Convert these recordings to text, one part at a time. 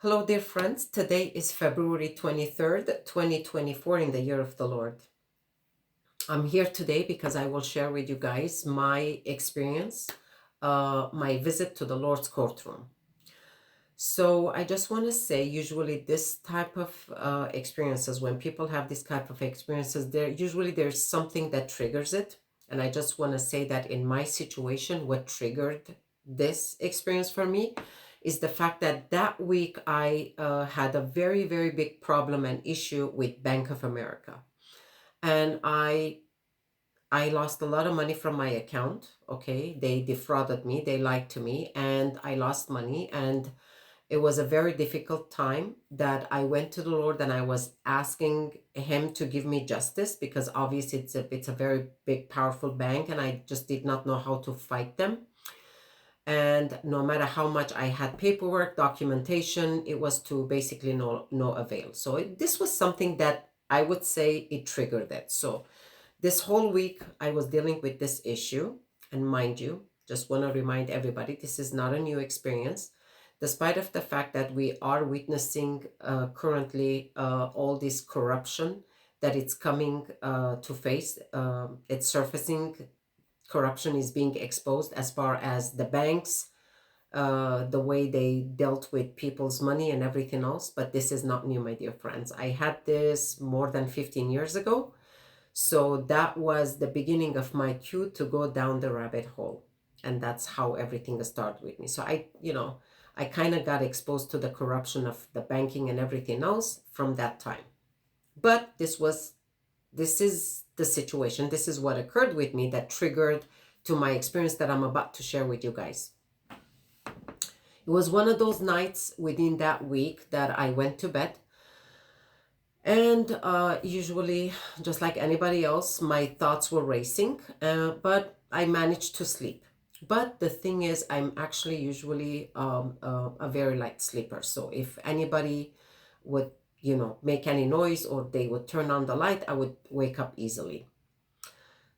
Hello, dear friends. Today is February 23rd, 2024, in the year of the Lord. I'm here today because I will share with you guys my experience, my visit to the Lord's courtroom. So I just want to say, usually this type of experiences, when people have this type of experiences, there's something that triggers it. And I just want to say that in my situation, what triggered this experience for me is the fact that that week I had a very, very big problem and issue with Bank of America. And I lost a lot of money from my account. Okay. They defrauded me. They lied to me and I lost money. And it was a very difficult time that I went to the Lord and I was asking him to give me justice, because obviously it's a very big, powerful bank, and I just did not know how to fight them. And no matter how much I had paperwork, documentation, it was to basically no avail. So this was something that I would say it triggered it. So this whole week I was dealing with this issue. And mind you, just want to remind everybody, this is not a new experience. Despite of the fact that we are witnessing currently all this corruption that it's coming to face, it's surfacing. Corruption is being exposed as far as the banks, the way they dealt with people's money and everything else. But this is not new, my dear friends. I had this more than 15 years ago. So that was the beginning of my cue to go down the rabbit hole. And that's how everything started with me. So I kind of got exposed to the corruption of the banking and everything else from that time. But this is the situation. This is what occurred with me that triggered to my experience that I'm about to share with you guys. It was one of those nights within that week that I went to bed. And usually, just like anybody else, my thoughts were racing, but I managed to sleep. But the thing is, I'm actually usually a very light sleeper. So if anybody would, make any noise or they would turn on the light, I would wake up easily.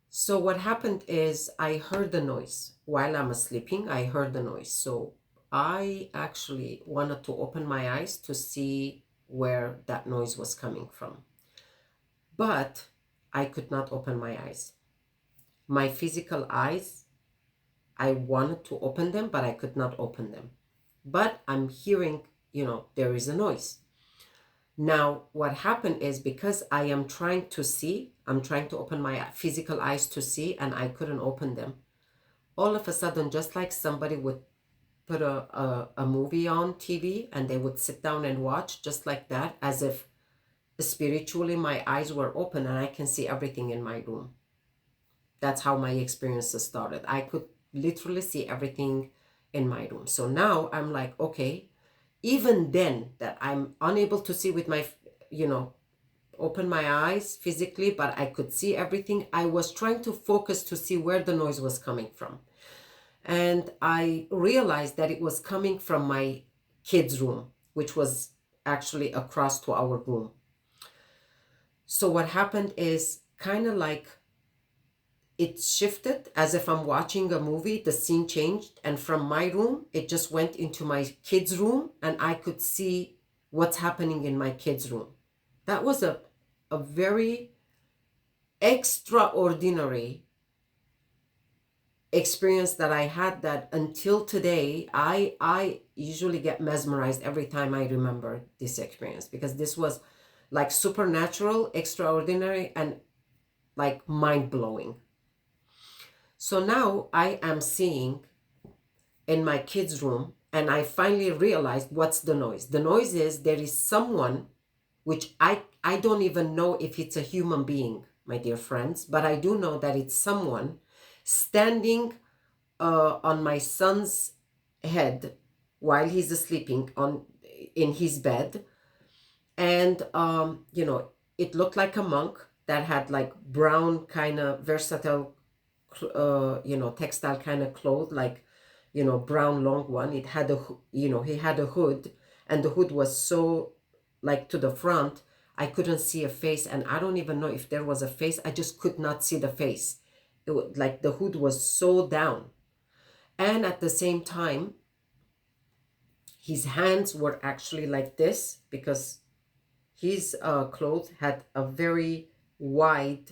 So what happened is I heard the noise while I was sleeping. I heard the noise. So I actually wanted to open my eyes to see where that noise was coming from. But I could not open my eyes. My physical eyes, I wanted to open them, but I could not open them. But I'm hearing, there is a noise. Now, what happened is, because I am trying to see, I'm trying to open my physical eyes to see, and I couldn't open them. All of a sudden, just like somebody would put a movie on TV and they would sit down and watch, just like that, as if spiritually my eyes were open and I can see everything in my room. That's how my experiences started. I could literally see everything in my room. So now I'm like, okay, even then that I'm unable to see with my, open my eyes physically, but I could see everything. I was trying to focus to see where the noise was coming from. And I realized that it was coming from my kids' room, which was actually across to our room. So what happened is, kind of like, it shifted as if I'm watching a movie. The scene changed, and from my room, it just went into my kids' room, and I could see what's happening in my kids' room. That was a very extraordinary experience that I had, that until today, I usually get mesmerized every time I remember this experience, because this was like supernatural, extraordinary, and like mind-blowing. So now I am seeing in my kids' room, and I finally realized what's the noise. The noise is there is someone, which I don't even know if it's a human being, my dear friends, but I do know that it's someone standing on my son's head while he's sleeping in his bed. And it looked like a monk that had like brown kind of versatile textile kind of clothes, like, brown long one. It had he had a hood, and the hood was so like to the front, I couldn't see a face, and I don't even know if there was a face. I just could not see the face. It was like the hood was so down. And at the same time, His hands were actually like this because his clothes had a very wide,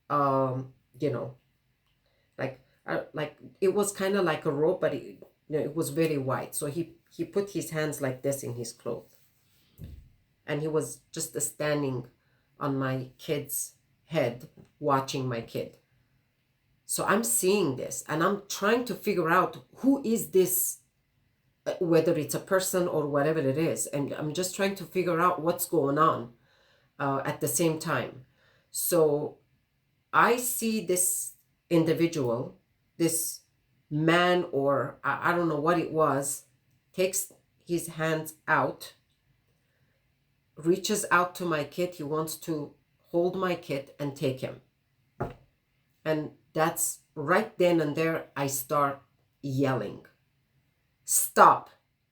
um, you know, like it was kind of like a rope, but it was very wide. So he put his hands like this in his clothes, and he was just standing on my kid's head, watching my kid. So I'm seeing this, and I'm trying to figure out who is this, whether it's a person or whatever it is, and I'm just trying to figure out what's going on at the same time. So I see this individual, this man, or I don't know what it was, takes his hands out, reaches out to my kid. He wants to hold my kid and take him. And that's right then and there, I start yelling, "Stop!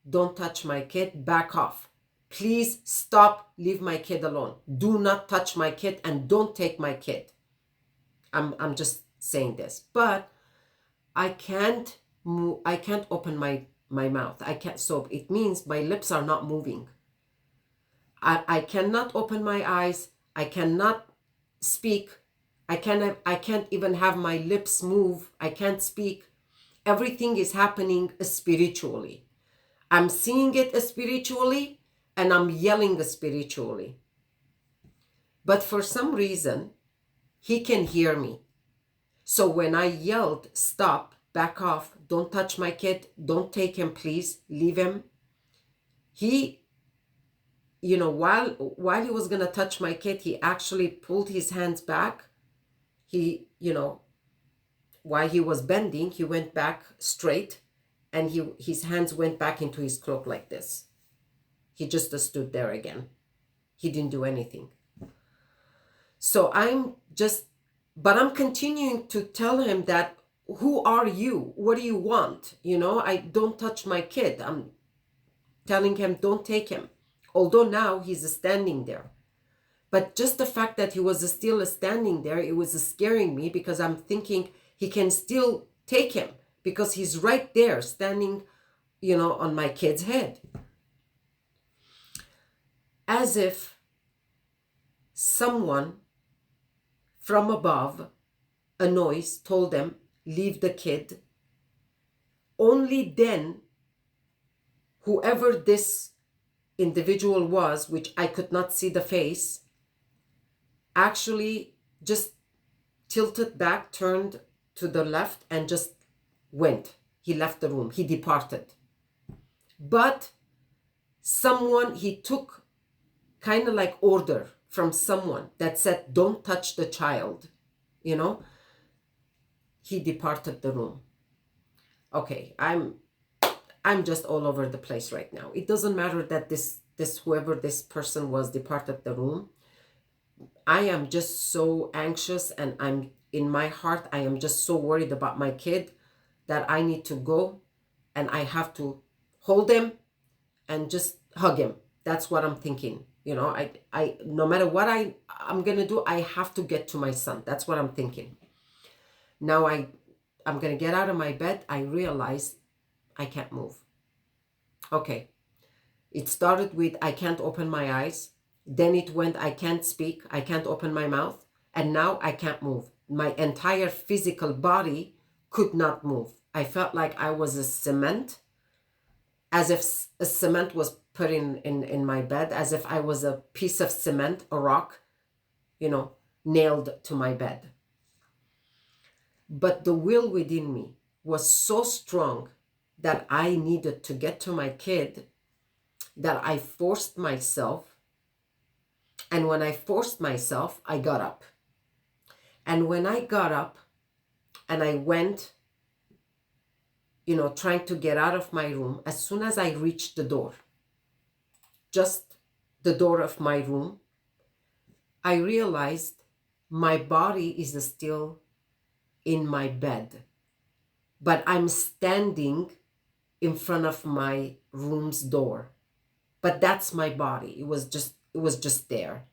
Don't touch my kid. Back off. Please stop. Leave my kid alone. Do not touch my kid and don't take my kid." I'm just saying this, but I can't move. I can't open my mouth. I can't. So it means my lips are not moving. I cannot open my eyes. I cannot speak. I can't even have my lips move. I can't speak. Everything is happening spiritually. I'm seeing it spiritually, and I'm yelling spiritually. But for some reason, he can hear me. So when I yelled, "Stop, back off, don't touch my kid, don't take him, please, leave him," he, while he was gonna touch my kid, he actually pulled his hands back. He, while he was bending, he went back straight, and his hands went back into his cloak like this. He just stood there again. He didn't do anything. So but I'm continuing to tell him that, "Who are you? What do you want? I don't touch my kid." I'm telling him, "Don't take him." Although now he's standing there. But just the fact that he was still standing there, it was scaring me, because I'm thinking he can still take him because he's right there standing, on my kid's head. As if someone from above, a noise, told them, "Leave the kid." Only then, whoever this individual was, which I could not see the face, actually just tilted back, turned to the left, and just went. He left the room. He departed. But he took kind of like order from someone that said, "Don't touch the child." He departed the room. Okay, I'm just all over the place right now. It doesn't matter that this whoever this person was departed the room. I am just so anxious, and I'm in my heart, I am just so worried about my kid that I need to go, and I have to hold him and just hug him. That's what I'm thinking. I no matter what I'm gonna do, I have to get to my son. That's what I'm thinking. Now I'm gonna get out of my bed. I realize I can't move. Okay. It started with, I can't open my eyes. Then it went, I can't speak. I can't open my mouth. And now I can't move. My entire physical body could not move. I felt like I was a cement, as if a cement was put in my bed, as if I was a piece of cement, a rock, nailed to my bed. But the will within me was so strong that I needed to get to my kid, that I forced myself. And when I forced myself, I got up. And when I got up and I went, trying to get out of my room, as soon as I reached the door, just the door of my room, I realized my body is still in my bed, but I'm standing in front of my room's door. But that's my body. It was just there.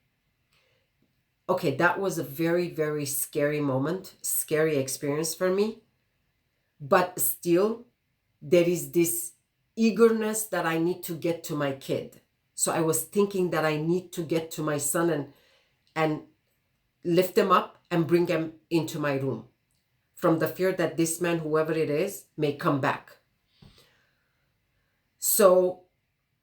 Okay, that was a very, very scary moment, scary experience for me. But still, there is this eagerness that I need to get to my kid. So I was thinking that I need to get to my son and lift him up and bring him into my room from the fear that this man, whoever it is, may come back. So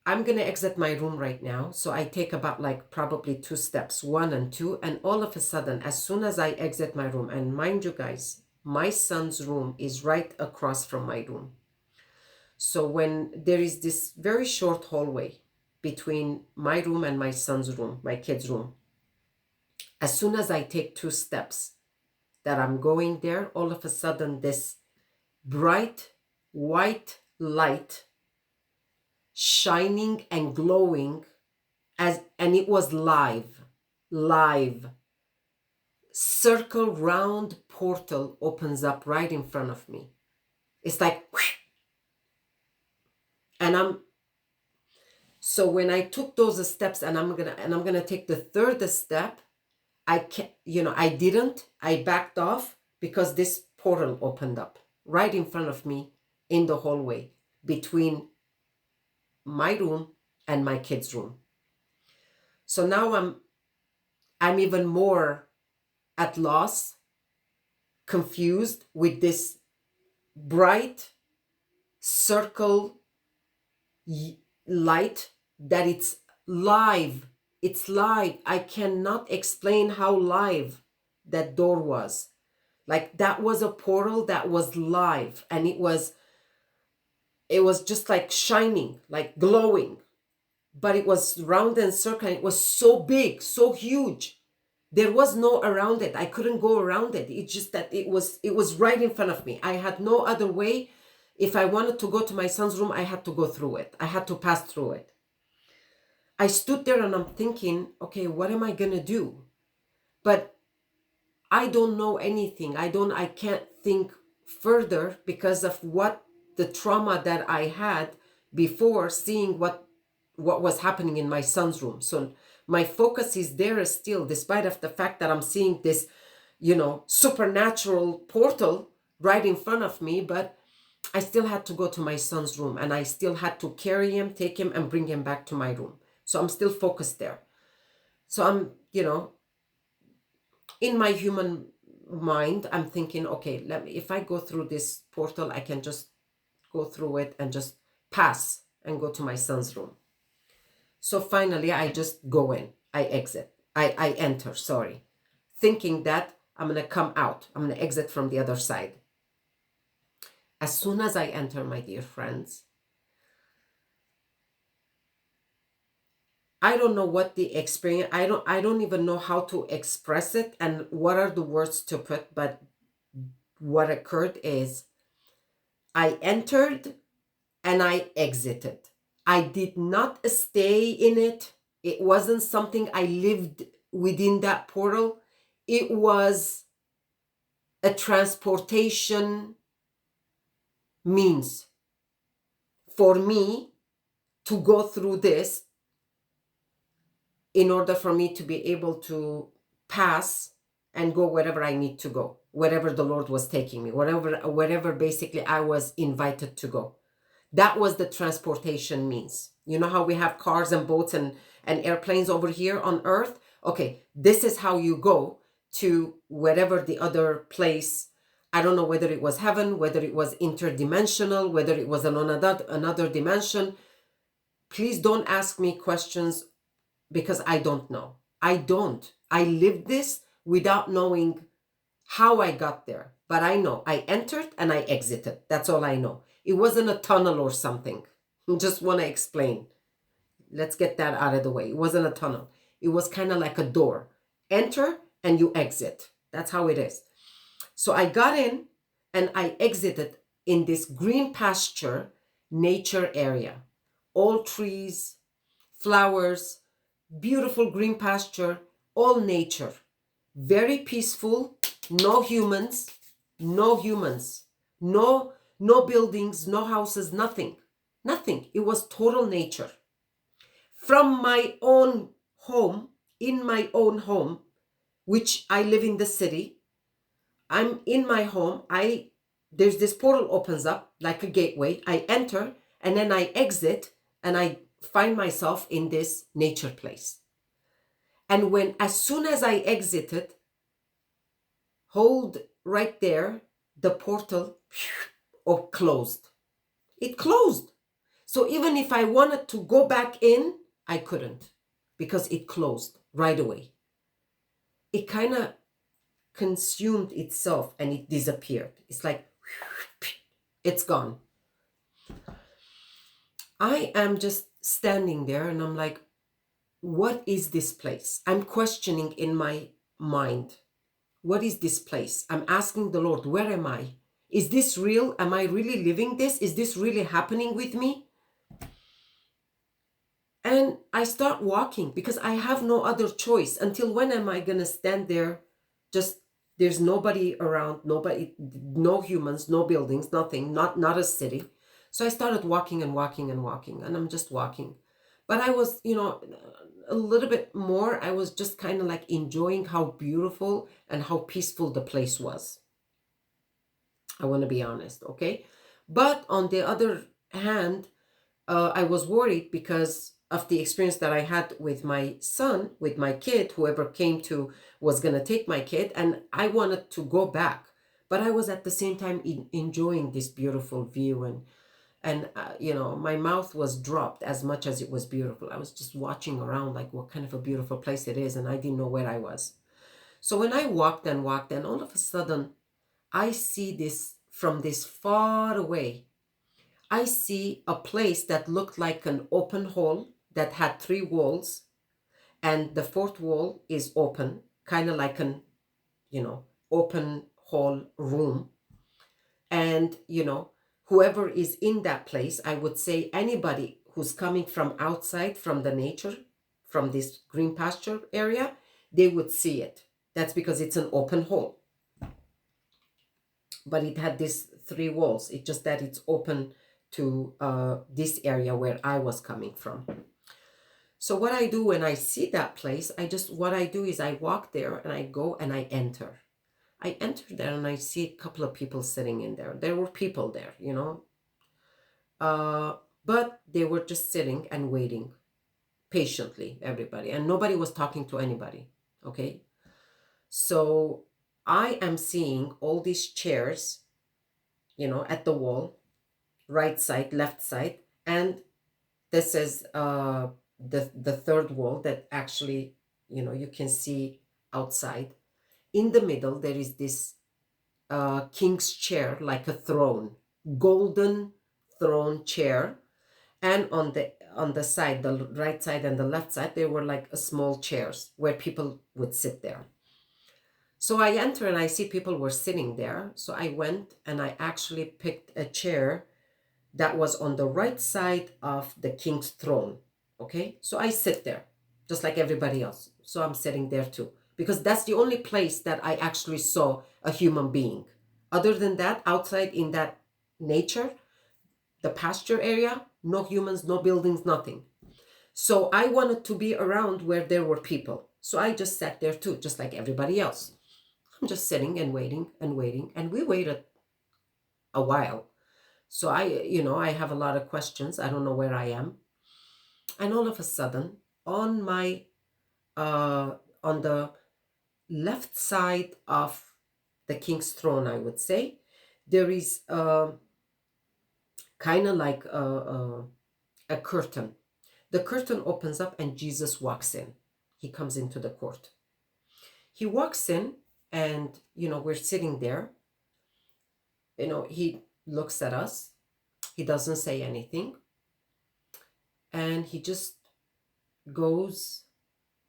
I'm going to exit my room right now. So I take about like probably 2 steps, 1 and 2. And all of a sudden, as soon as I exit my room, and mind you guys, my son's room is right across from my room. So when there is this very short hallway between my room and my son's room, my kid's room, as soon as I take 2 steps that I'm going there, all of a sudden this bright white light shining and glowing, and it was live circle round portal opens up right in front of me. It's like, and so when I took those steps, and I'm gonna take the 3rd step, I backed off because this portal opened up right in front of me in the hallway between my room and my kid's room. So now I'm even more at loss, confused with this bright circle light that it's live. I cannot explain how live that door was. Like, that was a portal that was live, and it was just like shining, like glowing, but it was round and circular. It was so big, so huge. There was no around it. I couldn't go around it. It's just that it was right in front of me. I had no other way. If I wanted to go to my son's room, I had to go through it. I had to pass through it. I stood there and I'm thinking, okay, what am I gonna do? But I don't know anything. I can't think further because of what the trauma that I had before seeing what was happening in my son's room. So my focus is there still, despite of the fact that I'm seeing this, supernatural portal right in front of me, but I still had to go to my son's room, and I still had to carry him, take him, and bring him back to my room. So I'm still focused there. So I'm, in my human mind, I'm thinking, okay, if I go through this portal, I can just go through it and just pass and go to my son's room. So finally, I just go in. I enter, sorry, thinking that I'm going to come out. I'm going to exit from the other side. As soon as I enter, my dear friends, I don't know what the experience, I don't even know how to express it and what are the words to put, but what occurred is I entered and I exited. I did not stay in it. It wasn't something I lived within that portal. It was a transportation means for me to go through this in order for me to be able to pass and go wherever I need to go, wherever the Lord was taking me, wherever basically I was invited to go. That was the transportation means. You know how we have cars and boats and airplanes over here on earth? Okay, this is how you go to wherever the other place. I don't know whether it was heaven, whether it was interdimensional, whether it was another dimension. Please don't ask me questions because I don't know. I don't. I lived this without knowing how I got there. But I know I entered and I exited. That's all I know. It wasn't a tunnel or something. I just want to explain. Let's get that out of the way. It wasn't a tunnel. It was kind of like a door. Enter and you exit. That's how it is. So I got in and I exited in this green pasture nature area. All trees, flowers, beautiful green pasture, all nature. Very peaceful, no humans, no buildings, no houses, nothing. It was total nature. From my own home, in my own home, which I live in the city, I'm in my home. There's this portal opens up like a gateway. I enter And then I exit and I find myself in this nature place. And as soon as I exited, hold right there, the portal closed. It closed. So even if I wanted to go back in, I couldn't because it closed right away. It kind of consumed itself and it disappeared. It's like, it's gone. I am just standing there and I'm like, what is this place? I'm questioning in my mind. What is this place? I'm asking the Lord, where am I? Is this real? Am I really living this? Is this really happening with me? And I start walking because I have no other choice. Until when am I going to stand there? Just there's nobody around, nobody, no humans, no buildings, nothing, not a city. So I started walking and walking and walking, and I'm just walking. But I was, a little bit more, I was just kind of like enjoying how beautiful and how peaceful the place was. I want to be honest, okay? But on the other hand, I was worried because of the experience that I had with my son, with my kid, whoever came to was going to take my kid, and I wanted to go back. But I was at the same time enjoying this beautiful view, and my mouth was dropped as much as it was beautiful. I was just watching around like what kind of a beautiful place it is, and I didn't know where I was. So when I walked and walked, and all of a sudden I see this from this far away. I see a place that looked like an open hall that had three walls, and the fourth wall is open, kind of like an, open hall room. And, whoever is in that place, I would say anybody who's coming from outside, from the nature, from this green pasture area, they would see it. That's because it's an open hall. But it had these three walls. It's just that it's open to this area where I was coming from. So what I do when I see that place, what I do is I walk there and I go and I enter. I enter there and I see a couple of people sitting in there. There were people there, but they were just sitting and waiting patiently, everybody. And nobody was talking to anybody, okay? So I am seeing all these chairs, at the wall, right side, left side, and this is the third wall that actually you can see outside. In the middle there is this king's chair, like a throne, golden throne chair, and on the side, the right side and the left side, there were like a small chairs where people would sit there. So I enter and I see people were sitting there, so I went and I actually picked a chair that was on the right side of the king's throne. Okay, so I sit there just like everybody else. So I'm sitting there too, because that's the only place that I actually saw a human being. Other than that, outside in that nature, the pasture area, no humans, no buildings, nothing. So I wanted to be around where there were people. So I just sat there too, just like everybody else. I'm just sitting and waiting and waiting. And we waited a while. So I have a lot of questions. I don't know where I am. And all of a sudden, on my on the left side of the king's throne, I would say, there is kind of like a curtain. The curtain opens up and Jesus walks in. He comes into the court. He walks in and, we're sitting there. He looks at us. He doesn't say anything. And he just goes,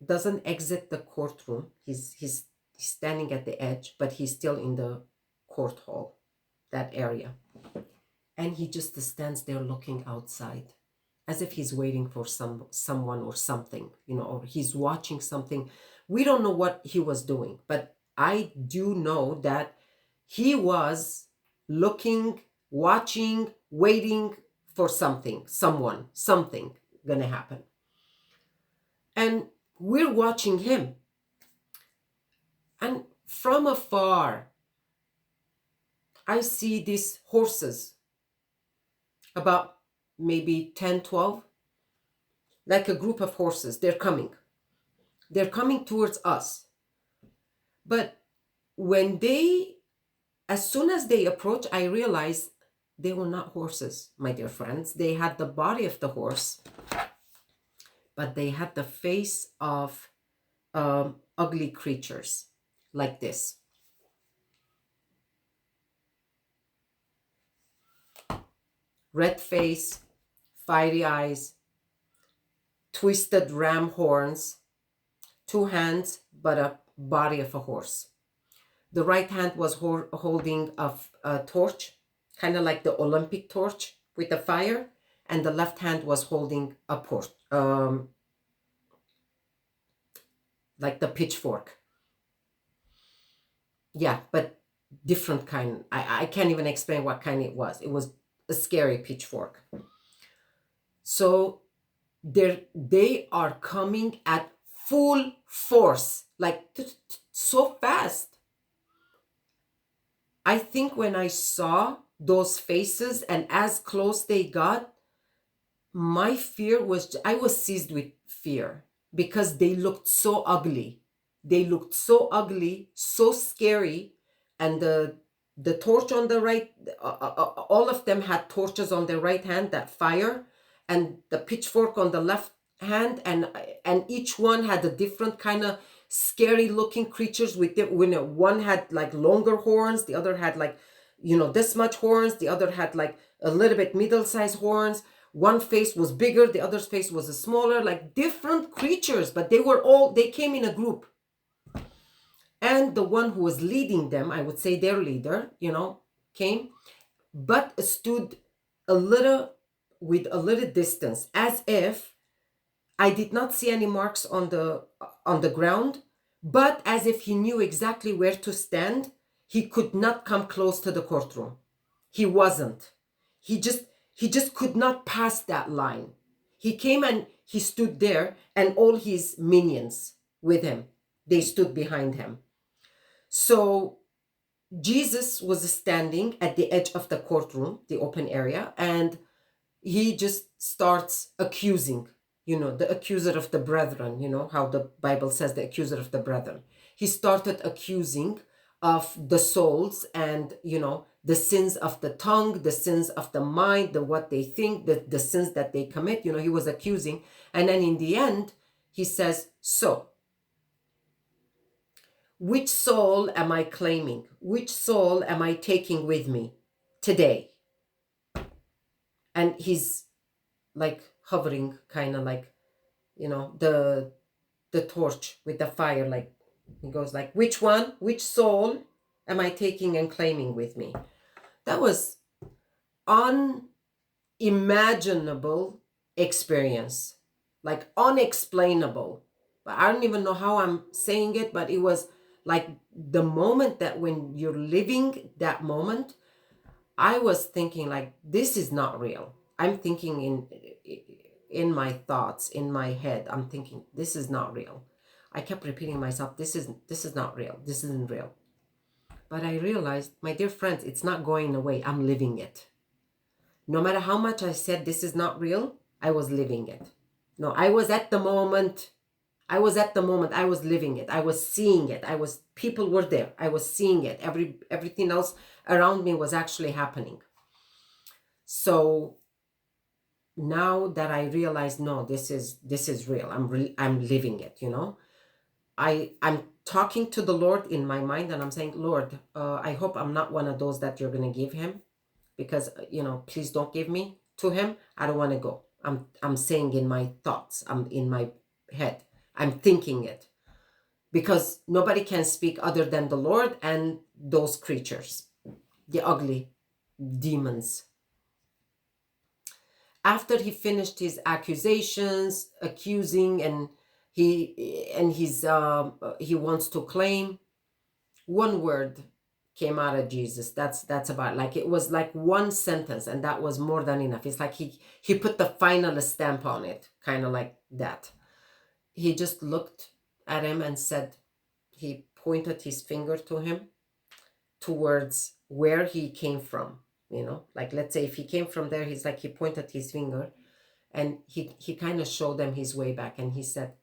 doesn't exit the courtroom. He's standing at the edge, but he's still in the court hall, that area. And he just stands there looking outside, as if he's waiting for someone or something, or he's watching something. We don't know what he was doing, but I do know that he was looking, watching, waiting for something gonna happen. And we're watching him. And from afar, I see these horses, about maybe 10, 12, like a group of horses. They're coming towards us. But when they, as soon as they approach, I realized they were not horses, my dear friends. They had the body of the horse, but they had the face of ugly creatures like this. Red face, fiery eyes, twisted ram horns, two hands, but a body of a horse. The right hand was holding a torch, kind of like the Olympic torch with the fire, and the left hand was holding a like the pitchfork. Yeah, but different kind. I can't even explain what kind it was. It was a scary pitchfork. So they are coming at full force, like so fast. I think when I saw those faces and as close they got, my fear was, I was seized with fear because they looked so ugly. They looked so ugly, so scary. And the torch on the right, all of them had torches on their right hand that fire, and the pitchfork on the left hand, and each one had a different kind of scary looking creatures with it. When one had like longer horns, the other had like, this much horns, the other had like a little bit middle-sized horns. One face was bigger, the other's face was a smaller, like different creatures, but they came in a group. And the one who was leading them, I would say their leader, came, but stood with a little distance, as if I did not see any marks on the ground, but as if he knew exactly where to stand. He could not come close to the courtroom. He wasn't. He just could not pass that line. He came and he stood there, and all his minions with him, they stood behind him. So Jesus was standing at the edge of the courtroom, the open area, and he just starts accusing, the accuser of the brethren, how the Bible says the accuser of the brethren. He started accusing of the souls and, the sins of the tongue, the sins of the mind, what they think, the sins that they commit, he was accusing. And then in the end, he says, so, which soul am I claiming? Which soul am I taking with me today? And he's like hovering, kind of like, the torch with the fire, like he goes like, which soul am I taking and claiming with me? That was unimaginable experience, like unexplainable. But I don't even know how I'm saying it, but it was like the moment that when you're living that moment, I was thinking like, this is not real. I'm thinking in my thoughts, in my head, I'm thinking, this is not real. I kept repeating myself, this is not real. This isn't real. But I realized, my dear friends, it's not going away. I'm living it. No matter how much I said this is not real, I was living it. No, I was at the moment. I was living it. I was seeing it. People were there. I was seeing it. Everything else around me was actually happening. So now that I realize, no, this is real. I'm living it, I'm talking to the Lord in my mind, and I'm saying, Lord, I hope I'm not one of those that you're going to give him, because, please don't give me to him. I don't want to go. I'm saying in my thoughts, I'm in my head, I'm thinking it, because nobody can speak other than the Lord and those creatures, the ugly demons. After he finished his accusations, accusing, and he wants to claim, one word came out of Jesus. That's about, like, it was like one sentence, and that was more than enough. It's like he put the final stamp on it, kind of like that. He just looked at him and said, he pointed his finger to him towards where he came from. Like let's say if he came from there, he's like, he pointed his finger and he kind of showed them his way back. And he said,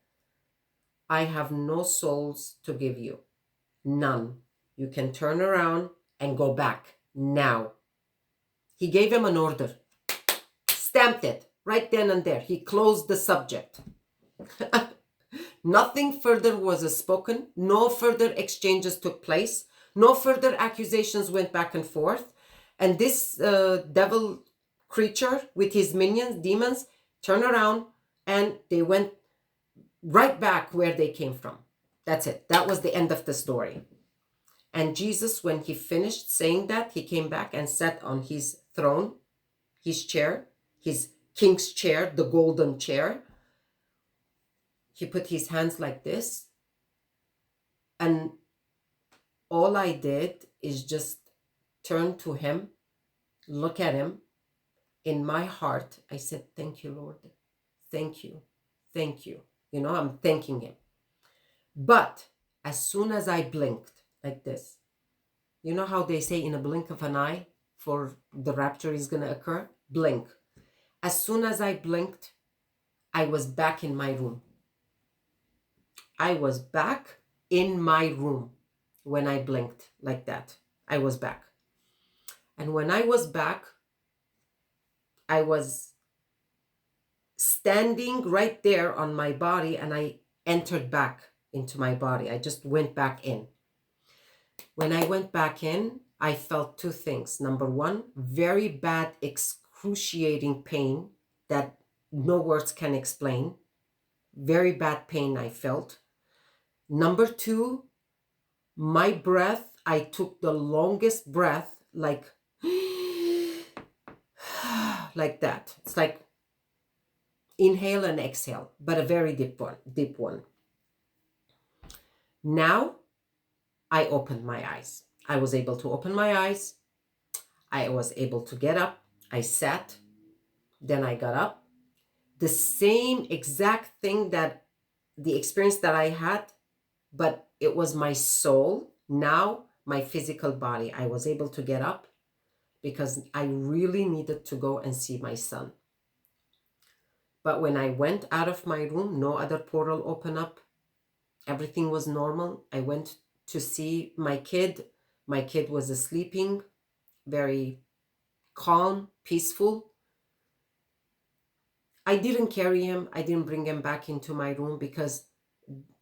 I have no souls to give you. None. You can turn around and go back now. He gave him an order, stamped it right then and there. He closed the subject. Nothing further was spoken. No further exchanges took place. No further accusations went back and forth. And this devil creature with his minions, demons, turned around and they went right back where they came from. That's it. That was the end of the story. And Jesus, when he finished saying that, he came back and sat on his throne, his chair, his king's chair, the golden chair. He put his hands like this. And all I did is just turn to him, look at him. In my heart, I said, thank you, Lord. Thank you. Thank you. I'm thanking him. But as soon as I blinked like this, you know how they say in a blink of an eye for the rapture is going to occur? Blink. As soon as I blinked, I was back in my room. I was back in my room when I blinked like that. I was back. And when I was back, I was standing right there on my body and I entered back into my body. I just went back in. When I went back in, I felt two things. Number one, very bad, excruciating pain that no words can explain. Very bad pain I felt. Number two, my breath, I took the longest breath, like that. It's like inhale and exhale, but a very deep one. Now I opened my eyes. I was able to open my eyes. I was able to get up. I sat. Then I got up. The same exact thing, that the experience that I had, but it was my soul. Now my physical body. I was able to get up because I really needed to go and see my son. But when I went out of my room, no other portal opened up. Everything was normal. I went to see my kid. My kid was sleeping, very calm, peaceful. I didn't carry him. I didn't bring him back into my room because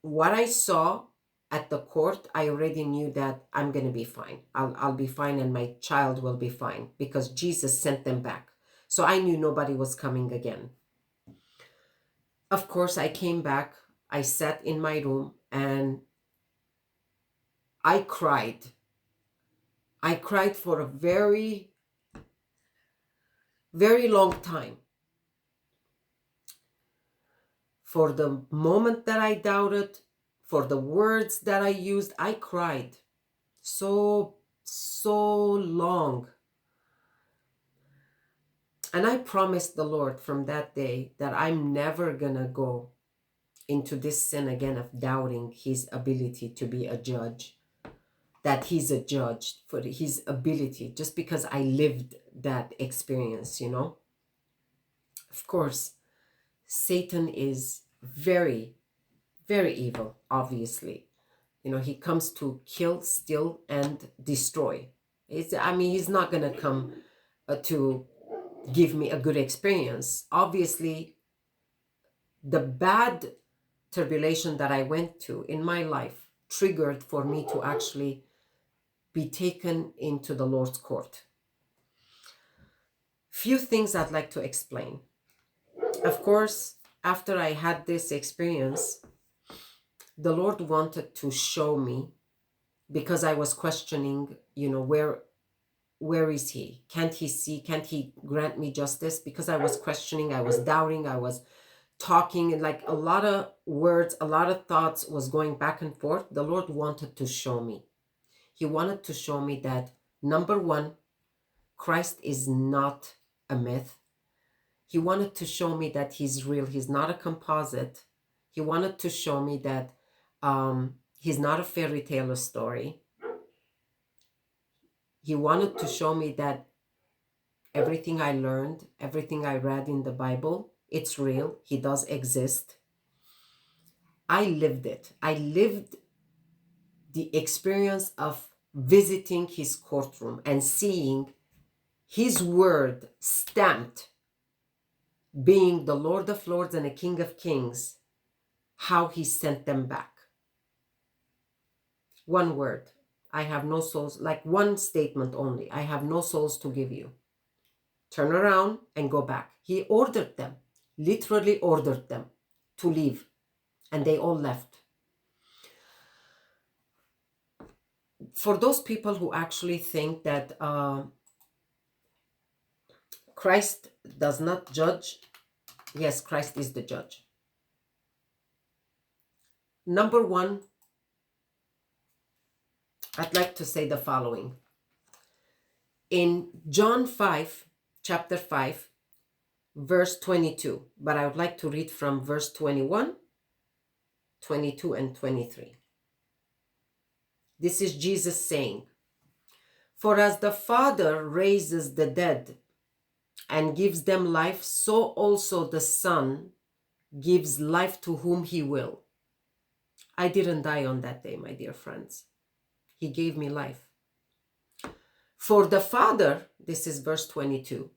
what I saw at the court, I already knew that I'm going to be fine. I'll be fine and my child will be fine because Jesus sent them back. So I knew nobody was coming again. Of course, I came back. I sat in my room and I cried. I cried for a very, very long time. For the moment that I doubted, for the words that I used, I cried so long. And I promised the Lord from that day that I'm never gonna go into this sin again of doubting his ability to be a judge, that he's a judge, for his ability, just because I lived that experience, Of course, Satan is very, very evil, obviously. He comes to kill, steal, and destroy. He's not going to come to give me a good experience. Obviously, the bad tribulation that I went to in my life triggered for me to actually be taken into the Lord's court. Few things I'd like to explain. Of course, after I had this experience, the Lord wanted to show me, because I was questioning, where is he? Can't he see? Can't he grant me justice? Because I was questioning, I was doubting, I was talking, and like a lot of words, a lot of thoughts was going back and forth. The Lord wanted to show me. He wanted to show me that, number one, Christ is not a myth. He wanted to show me that he's real. He's not a composite. He wanted to show me that he's not a fairy tale story. He wanted to show me that everything I learned, everything I read in the Bible, it's real. He does exist. I lived it. I lived the experience of visiting his courtroom and seeing his word stamped, being the Lord of Lords and the King of Kings, how he sent them back. One word. I have no souls, like one statement only. I have no souls to give you. Turn around and go back. He ordered them, literally ordered them to leave. And they all left. For those people who actually think that Christ does not judge, yes, Christ is the judge. Number one, I'd like to say the following. In John 5, chapter 5, verse 22, but I would like to read from verse 21, 22, and 23. This is Jesus saying, "For as the Father raises the dead and gives them life, so also the Son gives life to whom he will." I didn't die on that day, my dear friends. He gave me life. "For the Father," this is verse 22,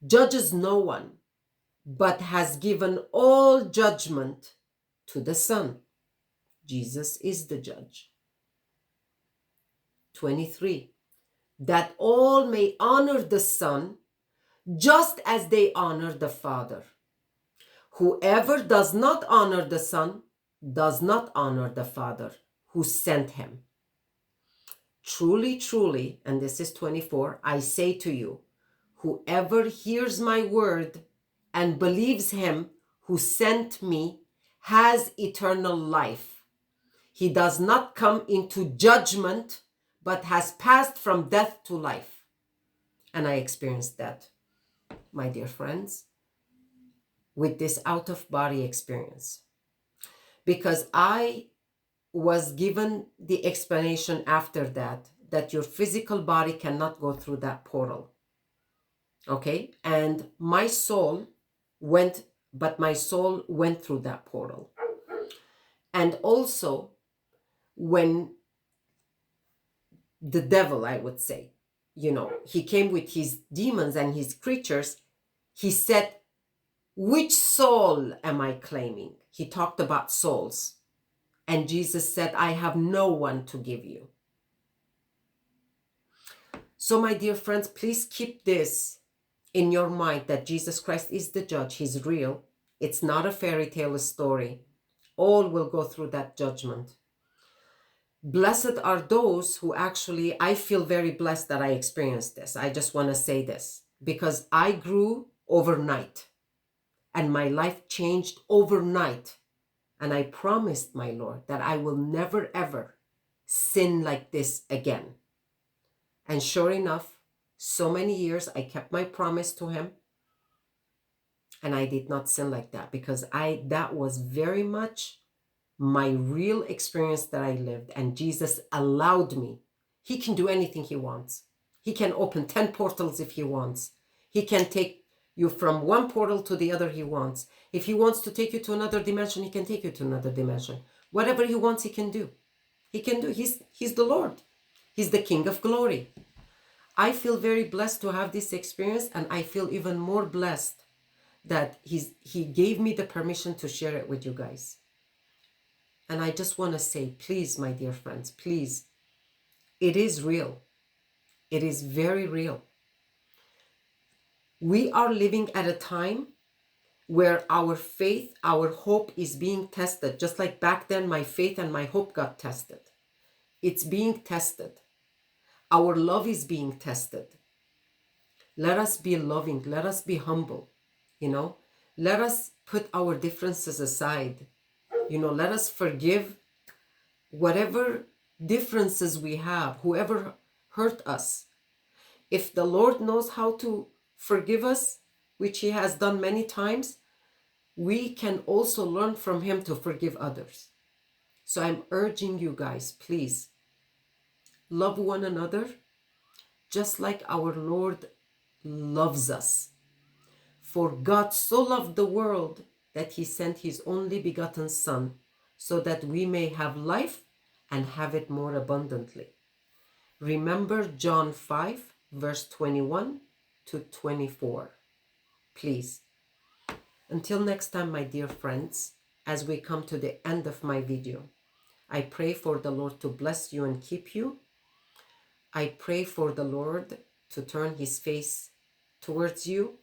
"judges no one, but has given all judgment to the Son." Jesus is the judge. 23, "that all may honor the Son just as they honor the Father. Whoever does not honor the Son does not honor the Father who sent him. Truly, truly," and this is 24, "I say to you, whoever hears my word and believes him who sent me has eternal life. He does not come into judgment, but has passed from death to life." And I experienced that, my dear friends, with this out-of-body experience. Because I was given the explanation after that your physical body cannot go through that portal. Okay? And my soul went through that portal. And also, when the devil, I would say, he came with his demons and his creatures, he said, "Which soul am I claiming?" He talked about souls. And Jesus said, "I have no one to give you." So, my dear friends, please keep this in your mind, that Jesus Christ is the judge. He's real. It's not a fairy tale story. All will go through that judgment. Blessed are those who actually, I feel very blessed that I experienced this. I just want to say this because I grew overnight and my life changed overnight. And I promised my Lord that I will never, ever sin like this again. And sure enough, so many years I kept my promise to him. And I did not sin like that because that was very much my real experience that I lived. And Jesus allowed me. He can do anything he wants. He can open 10 portals if he wants. He can take you from one portal to the other he wants. If he wants to take you to another dimension, he can take you to another dimension. Whatever he wants, he can do. He can do. He's the Lord. He's the King of glory. I feel very blessed to have this experience, and I feel even more blessed that he gave me the permission to share it with you guys. And I just want to say, please, my dear friends, please, it is real. It is very real. We are living at a time where our faith, our hope is being tested. Just like back then, my faith and my hope got tested. It's being tested. Our love is being tested. Let us be loving. Let us be humble. Let us put our differences aside. Let us forgive whatever differences we have, whoever hurt us. If the Lord knows how to forgive us, which he has done many times, we can also learn from him to forgive others. So I'm urging you guys, please, love one another just like our Lord loves us. For God so loved the world that he sent his only begotten Son, so that we may have life and have it more abundantly. Remember John 5, verse 21 to 24. Please. Until next time, my dear friends, as we come to the end of my video, I pray for the Lord to bless you and keep you. I pray for the Lord to turn his face towards you.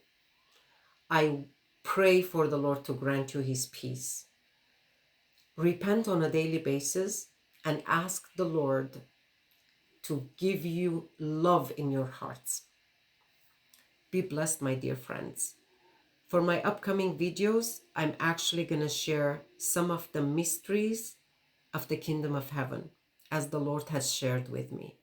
I pray for the Lord to grant you his peace. Repent on a daily basis and ask the Lord to give you love in your hearts. Be blessed, my dear friends. For my upcoming videos, I'm actually going to share some of the mysteries of the kingdom of heaven as the Lord has shared with me.